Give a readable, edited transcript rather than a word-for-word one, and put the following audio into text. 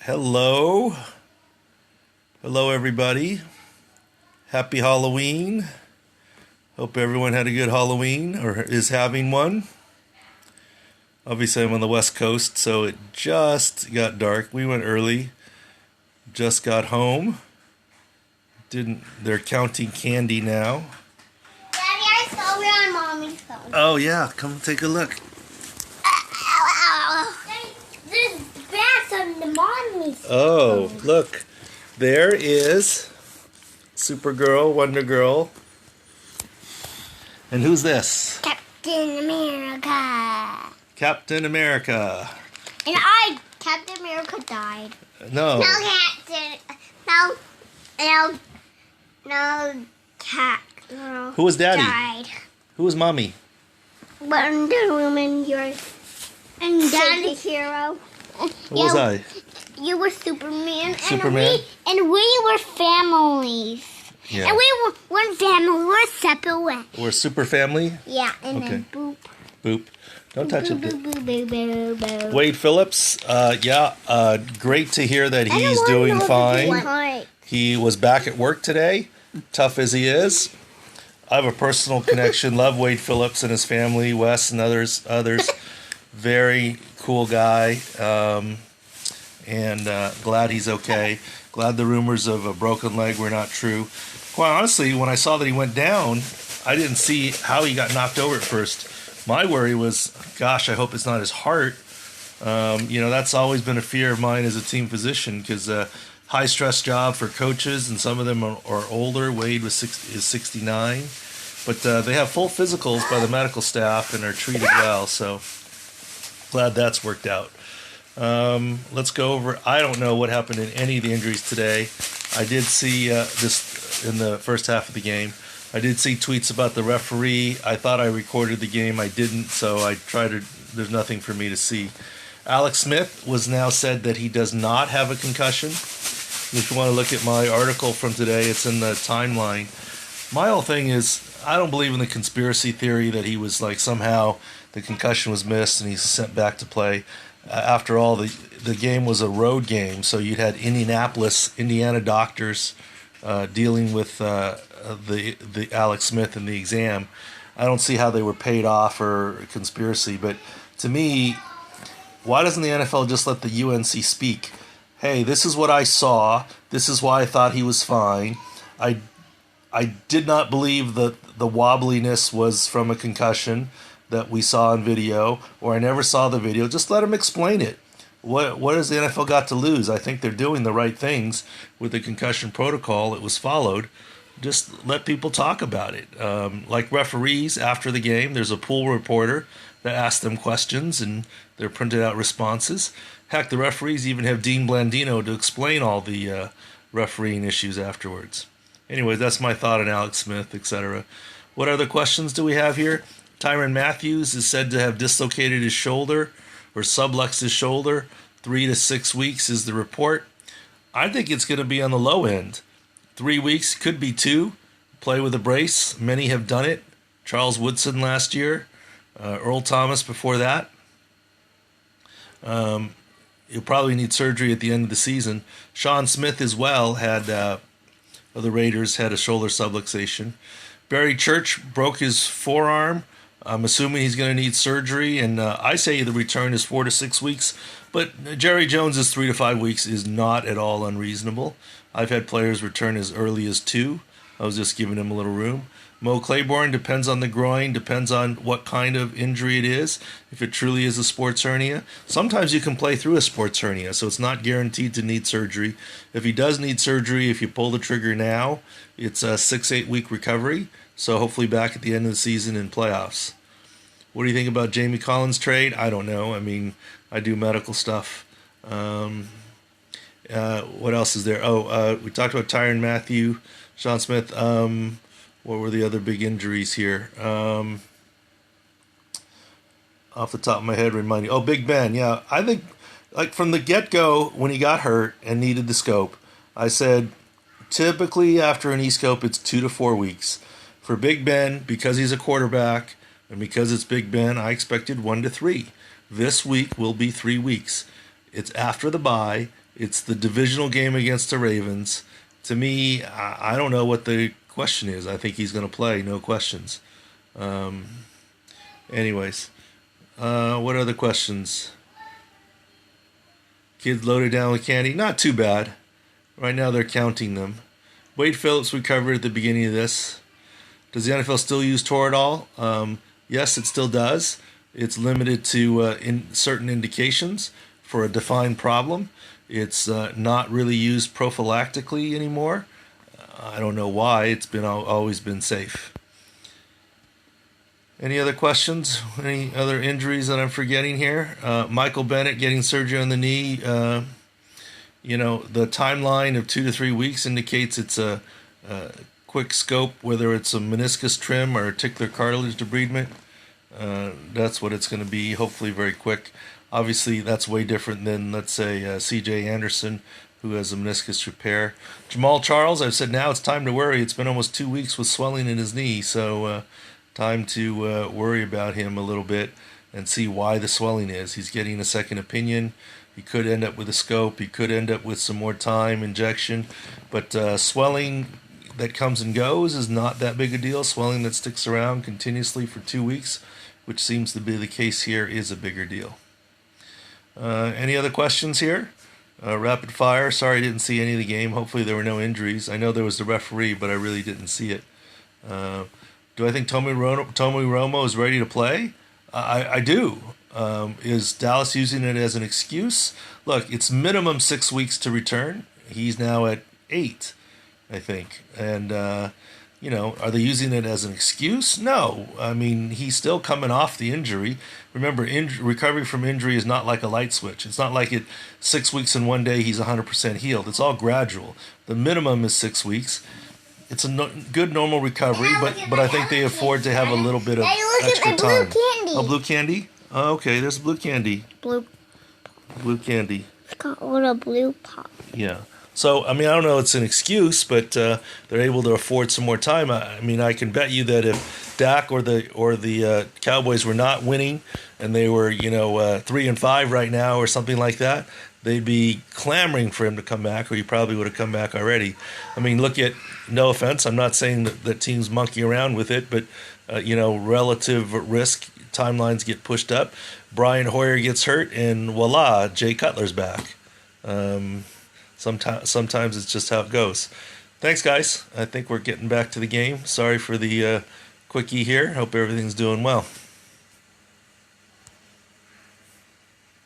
Hello. Hello, everybody. Happy Halloween. Hope everyone had a good Halloween or is having one. Obviously, I'm on the West Coast, so it just got dark. We went early. Just got home. They're counting candy now. Daddy, I saw it on Mommy's phone. Oh, yeah. Come take a look. There's bats on the Mommy's phone. Oh, look. There is Supergirl, Wonder Girl. And who's this? Captain America. Captain America. And Captain America died. No. No, Who was Daddy? died. Who was Mommy? Wonder Woman, and Daddy hero. What was I? You were Superman. Superman? And we were families. Yeah. And we were one family. We were separate ways. We're super family? Yeah, and Okay. then boop. Boop. Don't touch Boop, it. boop, boop, boop, boop, boop. Wade Phillips, great to hear that I don't he's wanna doing know if fine. it's right. He was back at work today, tough as he is. I have a personal connection. Love Wade Phillips and his family, Wes and others. Very cool guy, and glad he's okay. Glad the rumors of a broken leg were not true. Quite honestly, when I saw that he went down, I didn't see how he got knocked over at first. My worry was, gosh, I hope it's not his heart. That's always been a fear of mine as a team physician because high stress job for coaches, and some of them are older. Wade is 69, but they have full physicals by the medical staff and are treated well. So glad that's worked out. Let's go over. I don't know what happened in any of the injuries today. I did see this in the first half of the game. I did see tweets about the referee. I thought I recorded the game. I didn't, so I tried to. There's nothing for me to see. Alex Smith was now said that he does not have a concussion. If you want to look at my article from today, it's in the timeline. My whole thing is, I don't believe in the conspiracy theory that he was like somehow the concussion was missed and he's sent back to play. After all, the game was a road game, so you'd had Indiana doctors dealing with the Alex Smith in the exam. I don't see how they were paid off or a conspiracy, but to me, why doesn't the NFL just let the UNC speak? Hey, this is what I saw. This is why I thought he was fine. I did not believe that the wobbliness was from a concussion that we saw in video, or I never saw the video. Just let him explain it. What has the NFL got to lose? I think they're doing the right things with the concussion protocol. It was followed. Just let people talk about it. Like referees after the game, there's a pool reporter that asks them questions, and they're printed out responses. Heck, the referees even have Dean Blandino to explain all the refereeing issues afterwards. Anyways, that's my thought on Alex Smith, etc. What other questions do we have here? Tyrann Mathieu is said to have dislocated his shoulder or subluxed his shoulder. 3 to 6 weeks is the report. I think it's going to be on the low end. 3 weeks, could be 2. Play with a brace. Many have done it. Charles Woodson last year. Earl Thomas before that. He'll probably need surgery at the end of the season. Sean Smith as well of the Raiders had a shoulder subluxation. Barry Church broke his forearm. I'm assuming he's going to need surgery, and I say the return is 4 to 6 weeks. But Jerry Jones's 3 to 5 weeks is not at all unreasonable. I've had players return as early as 2. I was just giving him a little room. Mo Claiborne, depends on the groin, depends on what kind of injury it is. If it truly is a sports hernia, sometimes you can play through a sports hernia, so it's not guaranteed to need surgery. If he does need surgery, if you pull the trigger now, it's a 6-8 week recovery. So hopefully back at the end of the season in playoffs. What do you think about Jamie Collins' trade? I don't know. I mean, I do medical stuff. What else is there? We talked about Tyrann Mathieu, Sean Smith. What were the other big injuries here? Off the top of my head, remind me. Oh, Big Ben. Yeah, I think like from the get-go when he got hurt and needed the scope, I said typically after an e-scope it's 2 to 4 weeks. For Big Ben, because he's a quarterback and because it's Big Ben, I expected 1 to 3. This week will be 3 weeks. It's after the bye. It's the divisional game against the Ravens. To me, I don't know what the question is. I think he's going to play, no questions. Anyways, what other questions? Kids loaded down with candy? Not too bad. Right now they're counting them. Wade Phillips recovered at the beginning of this. Does the NFL still use Toradol? Yes, it still does. It's limited to in certain indications for a defined problem. It's not really used prophylactically anymore. I don't know why. It's been always been safe. Any other questions? Any other injuries that I'm forgetting here? Michael Bennett getting surgery on the knee. The timeline of 2 to 3 weeks indicates it's a quick scope, whether it's a meniscus trim or articular cartilage debridement. That's what it's going to be, hopefully very quick. Obviously, that's way different than, let's say, C.J. Anderson, who has a meniscus repair. Jamal Charles, I've said now it's time to worry. It's been almost 2 weeks with swelling in his knee, so time to worry about him a little bit and see why the swelling is. He's getting a second opinion. He could end up with a scope. He could end up with some more time, injection. But swelling that comes and goes is not that big a deal. Swelling that sticks around continuously for 2 weeks, which seems to be the case here, is a bigger deal. Any other questions here? Rapid fire. Sorry I didn't see any of the game. Hopefully there were no injuries. I know there was the referee, but I really didn't see it. Do I think Tommy Romo is ready to play? I do. Is Dallas using it as an excuse? Look, it's minimum 6 weeks to return. He's now at 8, I think. And, are they using it as an excuse? No. I mean, he's still coming off the injury. Remember, recovery from injury is not like a light switch. It's not like 6 weeks in one day he's 100% healed. It's all gradual. The minimum is 6 weeks. It's a good normal recovery, but I think they afford to have a little bit of extra time. Oh, blue candy? Oh, okay, there's blue candy. Blue candy. It's got a little blue pop. Yeah. So, I mean, I don't know it's an excuse, but they're able to afford some more time. I mean, I can bet you that if Dak or the Cowboys were not winning and they were, 3-5 right now or something like that, they'd be clamoring for him to come back, or he probably would have come back already. I mean, look at, no offense, I'm not saying that teams monkey around with it, but, relative risk timelines get pushed up. Brian Hoyer gets hurt, and voila, Jay Cutler's back. Sometimes it's just how it goes. Thanks, guys. I think we're getting back to the game. Sorry for the quickie here. Hope everything's doing well.